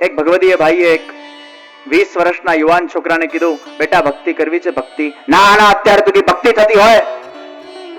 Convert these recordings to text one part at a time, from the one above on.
એક ભગવદીય ભાઈએ એક 20 વર્ષના યુવાન છોકરાને કીધું, બેટા ભક્તિ કરવી છે? ભક્તિ? ના ના, અત્યાર સુધી ભક્તિ થતી હોય,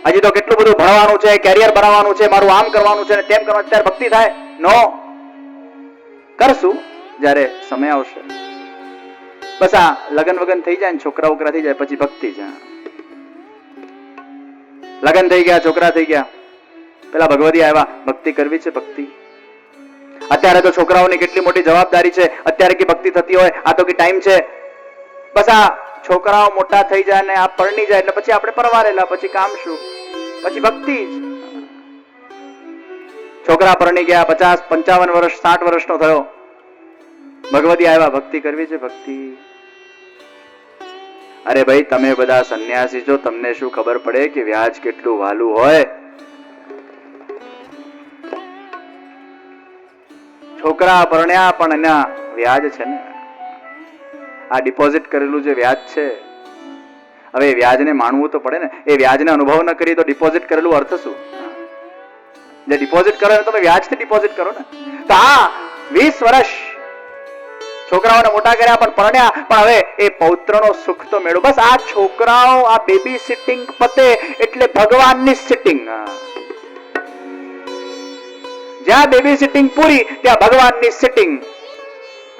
હજી તો કેટલું બધું ભણવાનું છે, કેરિયર બનાવવાનું છે, મારું આમ કરવાનું છે ને તેમ કરવાનું, અત્યારે ભક્તિ થાય? નો, કરશું જ્યારે સમય આવશે. બસ આ લગન વગન થઈ જાય ને છોકરા ઉકરા થઈ જાય પછી ભક્તિ છે. લગન થઈ ગયા, છોકરા થઈ ગયા, પેલા ભગવદી આવ્યા, ભક્તિ કરવી છે? ભક્તિ? અત્યારે તો છોકરાઓની કેટલી મોટી જવાબદારી છે, અત્યારે કે ભક્તિ થતી હોય, આ તો કે ટાઈમ છે. બસ આ છોકરાઓ મોટા થઈ જાય ને આ પરણી જાય એટલે પછી આપણે પરવારેલા, પછી કામ શું, પછી ભક્તિ જ. છોકરા પરણી ગયા, 50, 55 વર્ષ, 60 વર્ષનો થયો, ભગવદી આવ્યા, ભક્તિ કરવી છે? ભક્તિ? અરે ભાઈ, તમે બધા સંન્યાસી છો, તમને શું ખબર પડે કે વ્યાજ કેટલું વાલું હોય? છોકરા પરણ્યા પણ એના વ્યાજ છે ને, આ ડિપોઝિટ કરેલું જે વ્યાજ છે, હવે એ વ્યાજને માણવું તો પડે ને. એ વ્યાજને અનુભવ ન કરી તો ડિપોઝિટ કરેલું અર્થ શું? જે ડિપોઝિટ કરો તમે વ્યાજથી ડિપોઝિટ કરો ને. તો આ 20 વર્ષ છોકરાઓને મોટા કર્યા પણ પરણ્યા, પણ હવે એ પૌત્રનો સુખ તો મેળવો. બસ આ છોકરાઓ, આ બેબી સિટિંગ પતે એટલે ભગવાનની સિટિંગ. જ્યાં બેબી સિટિંગ પૂરી ત્યાં ભગવાનની સિટિંગ.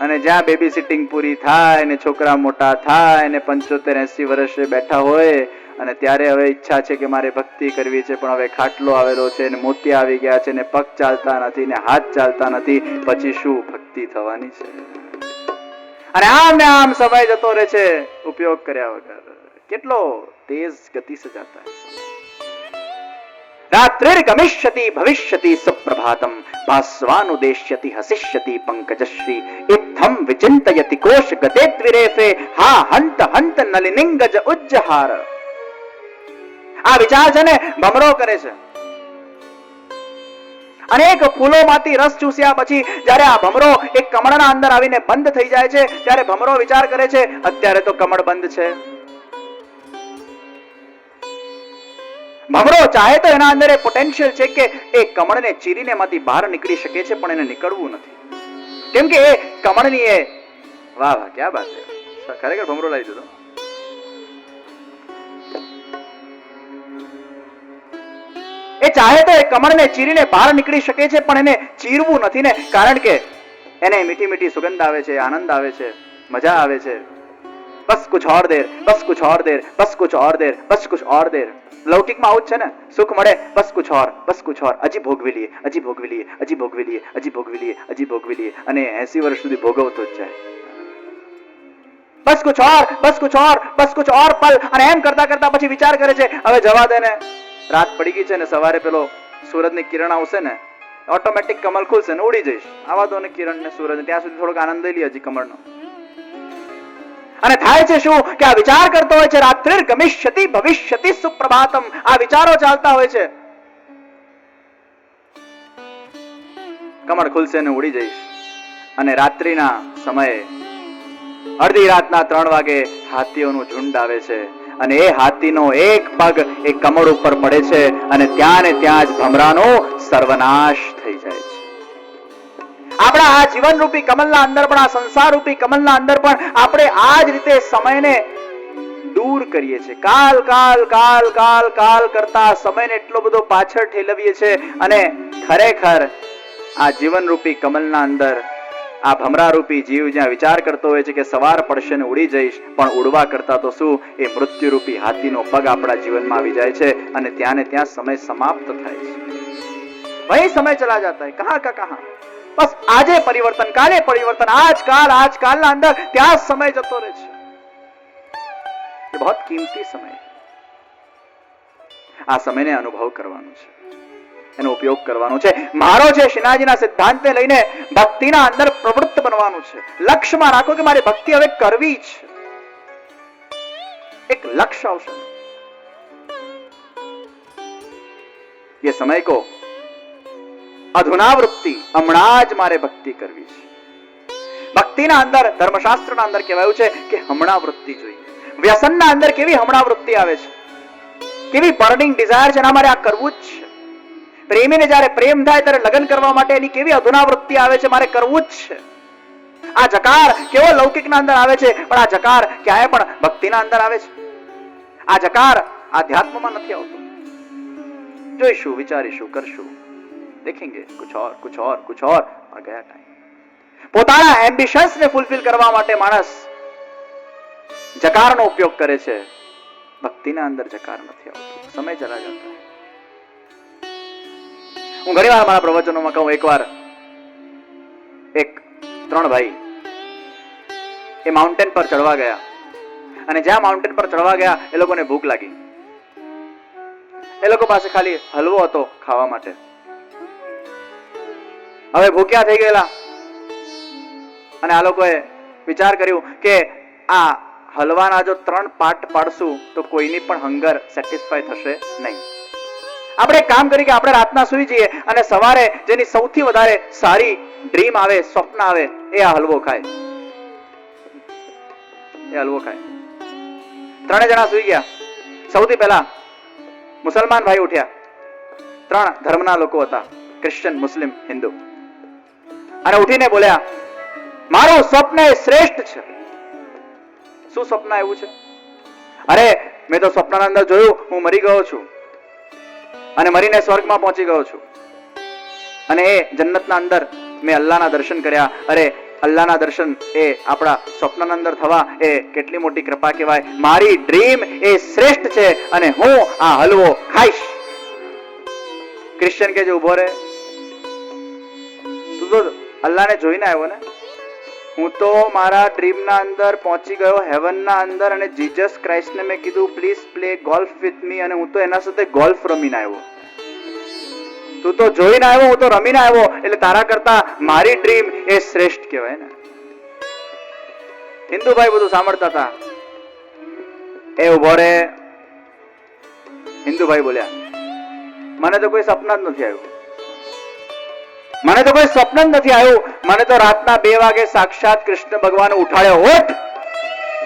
અને જ્યાં બેબી સિટિંગ પૂરી થાય ને છોકરા મોટા થાય ને 75-80 વર્ષે બેઠા હોય અને ત્યારે હવે ઈચ્છા છે કે મારે ભક્તિ કરવી છે, પણ હવે ખાટલો આવેલો છે ને મોતિયા આવી ગયા છે ને પગ ચાલતા નથી ને હાથ ચાલતા નથી, પછી શું ભક્તિ થવાની છે? અને આમ ને આમ સમય જતો રહે છે ઉપયોગ કર્યા વગર. કેટલો તેજ ગતિ સે જાતા હૈ સમય. રાત્રિર ગમિષ્યતિ ભવિષ્યતિ સુપ્રભાતમ ભાસ્વાનુદેશ્યતિ હસિષ્યતિ પંકજશ્રી ઇત્થમ વિચિંતયતિ કોશ ગતેદ્વિરેફે હા હંત હંત નલિનિંગજ ઉજ્જહાર. આ વિચાર છે ને ભમરો કરે છે. અનેક ફૂલોમાંથી રસ ચૂસ્યા પછી જ્યારે આ ભમરો એક કમળના અંદર આવીને બંધ થઈ જાય છે ત્યારે ભમરો વિચાર કરે છે, અત્યારે તો કમળ બંધ છે. ભમરો ચાહે તો એના અંદર પોટેન્શિયલ છે કે એ કમળને ચીરીને માંથી બહાર નીકળી શકે છે, પણ એને નીકળવું નથી. કેમ કે એ કમળની એ વાહ વાહ ક્યાં વાત છે, ખરેખર ભમરો લાવી દીધો. એ ચાહે તો એ કમળને ચીરીને બહાર નીકળી શકે છે, પણ એને ચીરવું નથી ને, કારણ કે એને મીઠી મીઠી સુગંધ આવે છે, આનંદ આવે છે, મજા આવે છે. બસ કુછ ઓર દેર, બસ કુછ ઓર દેર, બસ કુછ ઓર દેર, બસ કુછ ઓર દેર. લૌકિકમાં આવું જ છે ને, સુખ મળે બસ કુછ ઓર, હજી ભોગવી લઈએ, હજી ભોગવી લઈએ, હજી ભોગવી લઈએ, હજી ભોગવી લઈએ, હજી ભોગવી લઈએ, અને 80 વર્ષ સુધી ભોગવતો જ જાય. બસ કુછ ઓર, બસ કુછ ઓર, બસ કુછ ઓર પલ. અને એમ કરતા કરતા પછી વિચાર કરે છે, હવે જવા દે ને, રાત પડી ગઈ છે ને, સવારે પેલો સૂરજની કિરણ આવશે ને, ઓટોમેટિક કમળ ખુલશે ને ઉડી જઈશ. આવા દો ને કિરણ ને સૂરજ, ત્યાં સુધી થોડોક આનંદ લઈ લે હજી કમળનો. અને થાય છે શું કે આ વિચાર કરતો હોય છે, રાત્રિર ગમિષ્યતિ ભવિષ્યતિ સુપ્રભાતમ. આ વિચારો ચાલતા હોય છે, કમળ ખુલશે ને ઉડી જઈશ. અને રાત્રિના સમયે અડધી રાતના 3 વાગે હાથીઓનું ઝુંડ આવે છે અને એ હાથીનો એક પગ એ કમળ ઉપર પડે છે અને ત્યાં ને ત્યાં જ ભમરાનો સર્વનાશ થઈ જાય છે. આપણા આ જીવન રૂપી કમલના અંદર પણ, આ સંસાર રૂપી કમલના અંદર પણ આપણે આ જ રીતે સમયને દૂર કરીએ છીએ. કાલ કાલ કાલ કાલ કાલ કરતા સમયને એટલો બધો પાછળ ઠેલવીએ છીએ. અને ખરેખર આ જીવન રૂપી કમલના અંદર આ ભમરા રૂપી જીવ જ્યાં વિચાર કરતો હોય છે કે સવાર પડશે ને ઉડી જઈશ, પણ ઉડવા કરતા તો શું એ મૃત્યુ રૂપી હાથીનો પગ આપણા જીવનમાં આવી જાય છે અને ત્યાં ને ત્યાં સમય સમાપ્ત થાય છે. વહી સમય ચલા જાતા હૈ, કહા કા કહા. બસ આજે પરિવર્તન, કાલે પરિવર્તન, આજકાલના અંદર ત્યાં સમય જતો રહે છે. એ બહુ કિંમતી સમય. આ સમયને અનુભવ કરવાનો છે, એનો ઉપયોગ કરવાનો છે. મારો છે શ્રીનાથજીના સિદ્ધાંતને લઈને ભક્તિના અંદર પ્રવૃત્ત બનવાનું છે. લક્ષ્યમાં રાખો કે મારે ભક્તિ હવે કરવી છે. એક લક્ષ્ય આવશે. ये समय को અધુનાવૃત્તિ, હમણાં જ મારે ભક્તિ કરવી છે. ભક્તિના અંદર, ધર્મશાસ્ત્રના અંદર કહેવાયું છે કે હમણાં વૃત્તિ જોઈએ. વ્યસનના અંદર કેવી હમણાં વૃત્તિ આવે છે, કેવી બર્નિંગ ડિઝાયર છે, એના મારે આ કરવું જ છે. પ્રેમીને જ્યારે પ્રેમ થાય ત્યારે લગ્ન કરવા માટે એની કેવી અધુનાવૃત્તિ આવે છે, મારે કરવું જ છે. આ જકાર કેવો લૌકિકના અંદર આવે છે, પણ આ જકાર ક્યાંય પણ ભક્તિના અંદર આવે છે. આ જકાર આધ્યાત્મમાં નથી આવતો. જોઈશું, વિચારીશું, કરશું, દેખેંગે કુછ ઓર કુછ ઓર કુછ ઓર और गया टाइम. પોતાના એમ્બિશન્સ ને ફૂલફિલ કરવા માટે માણસ જકારનો ઉપયોગ કરે છે. ભક્તિના અંદર જકાર નથી આવતો, સમય ચલા જતો. હું ઘણી વાર મારા પ્રવચનોમાં કહું, એકવાર એક 3 ભાઈ એ માઉન્ટેન પર ચડવા ગયા, અને જ્યાં માઉન્ટેન પર ચડવા ગયા એ લોકોને ભૂખ લાગી. એ લોકો પાસે ખાલી હલવો હતો ખાવા માટે. હવે ભૂખ્યા થઈ ગયેલા, અને આ લોકોએ વિચાર કર્યું કે આ હલવાના જો 3 પાર્ટ પાડશું તો કોઈની પણ હંગર સેટિસ્ફાય થશે નહીં. આપણે એક કામ કરી કે આપણે રાતના સુઈ જઈએ અને સવારે જેની સૌથી વધારે સારી ડ્રીમ આવે, સ્વપ્ન આવે, એ આ હલવો ખાય. એ હલવો ખાય. 3 જણા સુઈ ગયા. સૌથી પહેલા મુસલમાન ભાઈ ઉઠ્યા. 3 ધર્મના લોકો હતા, ક્રિશ્ચિયન, મુસ્લિમ, હિન્દુ. અને ઉઠીને બોલ્યા, મારું સ્વપ્ન એ શ્રેષ્ઠ છે. શું સ્વપ્ન એવું છે? અરે મેં તો સ્વપ્નના અંદર જોયું, હું મરી ગયો છું અને મરીને સ્વર્ગમાં પહોંચી ગયો છું, અને એ જન્નતના અંદર મેં અલ્લાહના દર્શન કર્યા. અરે અલ્લાહના દર્શન એ આપણા સ્વપ્નના અંદર થવા એ કેટલી મોટી કૃપા કહેવાય. મારી ડ્રીમ એ શ્રેષ્ઠ છે અને હું આ હલવો ખાઈશ. ક્રિશ્ચિયન કે જે ઉભો રહે, તું તો અલ્લાહને જોઈને આવ્યો ને. હું તો મારા ડ્રીમના અંદર પહોંચી ગયો, હેવનના અંદર, અને જીસસ ક્રાઇસ્ટને મેં કીધું please play golf with me, અને હું તો એના સાથે ગોલ્ફ રમીને આવ્યો. તું તો જોઈને આવ્યો, હું તો રમીને આવ્યો, એટલે તારા કરતા મારી ડ્રીમ એ શ્રેષ્ઠ કહેવાય ને. હિન્દુભાઈ બધું સાંભળતા હતા. એ ઉભો રે. હિન્દુભાઈ બોલ્યા, મને તો કોઈ સપના જ નથી આવ્યું. મને તો કોઈ સ્વપ્ન જ નથી આવ્યું. મને તો રાતના 2 વાગે સાક્ષાત કૃષ્ણ ભગવાન ઉઠાડ્યો. ઉઠ,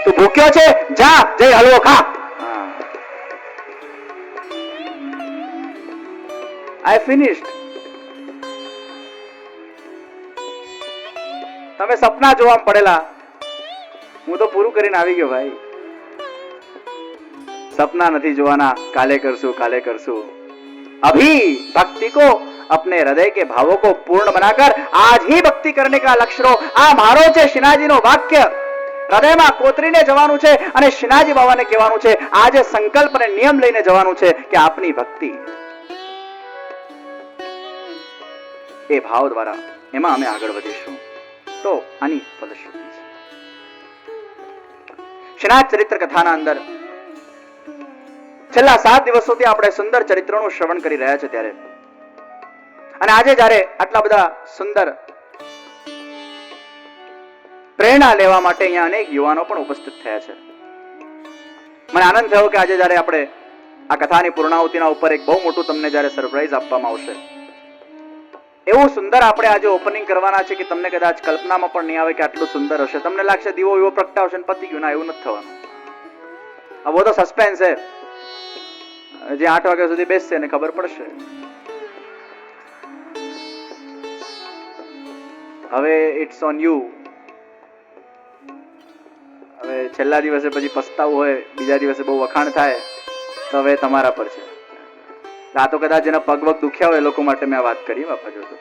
તું ભૂખ્યો છે, જા જઈ હલવો ખા. આઈ ફિનિશ્ડ. તમે સપના જોવા પડેલા, હું તો પૂરું કરીને આવી ગયો ભાઈ. સપના નથી જોવાના, કાલે કરશું, કાલે કરશું. अभी भक्ति को अपने हृदय के भावों को पूर्ण बनाकर आज ही भक्ति करने का लक्ष्य लो. આ મારો છે શ્રીનાજીનો વાક્ય. હૃદયમાં કોતરીને જવાનું છે અને શ્રીનાજી બાબાને કહેવાનું છે, આજે સંકલ્પ અને નિયમ લઈને જવાનું છે કે આપની ભક્તિ એ ભાવ દ્વારા એમાં અમે આગળ વધીશું. તો આની ફલશ્રુતિ છે. શ્રીનાથ ચરિત્ર કથાના અંદર છેલ્લા 7 દિવસોથી આપણે સુંદર ચરિત્રનું શ્રવણ કરી રહ્યા છે ત્યારે, અને આજે જ્યારે આટલા બધા સુંદર પ્રેરણા લેવા માટે અહીંયા અનેક યુવાનો પણ ઉપસ્થિત થયા છે. મને આનંદ થયો કે આજે જ્યારે આપણે આ કથાની પૂર્ણાહુતિના ઉપર એક બહુ મોટું તમને જ્યારે સરપ્રાઈઝ આપવામાં આવશે, એવું સુંદર આપણે આજે ઓપનિંગ કરવાના છે કે તમને કદાચ કલ્પનામાં પણ નહીં આવે કે આટલું સુંદર હશે. તમને લાગશે દીવો એવો પ્રગટાવશે ને પતી ગયું. ના, એવું નથી થવાનું. આ બધો સસ્પેન્સ છે. જે 8 વાગ્યા સુધી બેસશે ને ખબર પડશે. હવે ઇટ્સ ઓન યુ. હવે છેલ્લા દિવસે પછી પસ્તાવું હોય, બીજા દિવસે બહુ વખાણ થાય, તો હવે તમારા પર છે. આ તો કદાચ જેના પગ વગ દુખ્યા હોય એ લોકો માટે મેં આ વાત કરી બાપા. જોતો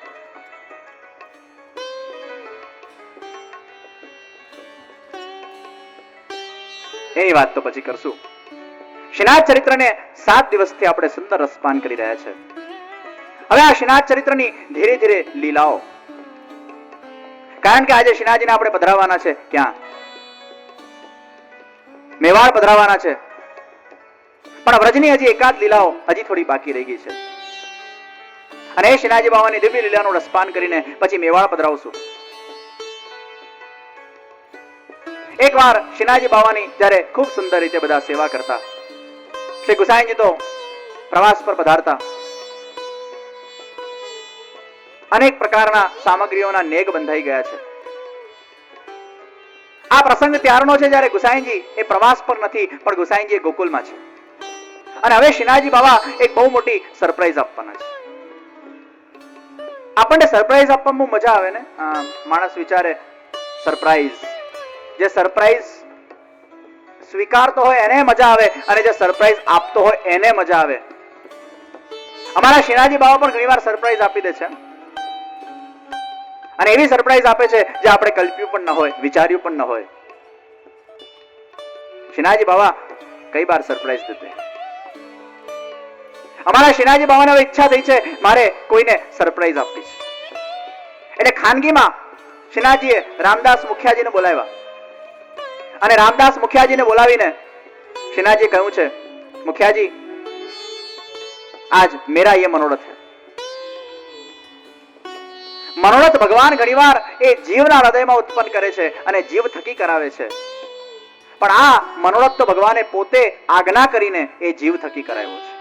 એની વાત તો પછી કરશું. શ્રીનાથ ચરિત્રને 7 દિવસથી આપણે સુંદર રસપાન કરી રહ્યા છે. હવે આ શ્રીનાથ ચરિત્રની ધીરે ધીરે લીલાઓ, કારણ કે આજે શ્રીનાથજીને આપણે પધરાવવાના છે. ક્યાં? મેવાડ પધરાવવાના છે. પણ વ્રજની હજી એકાદ લીલાઓ હજી થોડી બાકી રહી ગઈ છે, અને એ શ્રીનાથજી બાવાની દિવ્ય લીલાનું રસપાન કરીને પછી મેવાડ પધરાવશું. એકવાર શ્રીનાથજી બાવાની જ્યારે ખૂબ સુંદર રીતે બધા સેવા કરતા, શ્રી ગુસાઈજી તો પ્રવાસ પર પધારતા, અનેક પ્રકારના સામગ્રીઓના નેગ બંધાઈ ગયા છે. આ પ્રસંગ ત્યારનો છે જ્યારે ગુસાઈજી એ પ્રવાસ પર નથી, પણ ગુસાઈજી ગોકુલમાં છે. અને હવે શ્રીનાથજી બાવા એક બહુ મોટી સરપ્રાઈઝ આપવાના છે. આપણને સરપ્રાઈઝ આપવામાં મજા આવે ને. માણસ વિચારે સરપ્રાઈઝ. જે સરપ્રાઈઝ સ્વીકારતો હોય એને મજા આવે અને જે સરપ્રાઈઝ આપતો હોય એને મજા આવે. અમારા શિણાજી બાવા પણ ઘણીવાર સરપ્રાઈઝ આપી દે છે અને એવી સરપ્રાઈઝ આપે છે જે આપણે કલ્પ્યું પણ ન હોય, વિચાર્યું પણ ન હોય. શિણાજી બાવા કઈ બાર સરપ્રાઈઝ દેતે. અમારા શિણાજી બાવાને હવે ઈચ્છા થઈ છે મારે કોઈને સરપ્રાઈઝ આપવી છે. એટલે ખાનગીમાં શિણાજીએ રામદાસ મુખિયાજીને બોલાવ્યા અને રામદાસ મુખિયાજીને બોલાવીને શિણાજી કહ્યું છે, મુખિયાજી आज मेरा ये मनोरथ है. मनोरथ भगवान घણીવાર એ જીવના હૃદયમાં ઉત્પન્ન કરે છે અને જીવ થકી કરાવે છે, પણ આ મનોરથ તો ભગવાને પોતે આજ્ઞા કરીને એ જીવ થકી કરાવ્યો છે.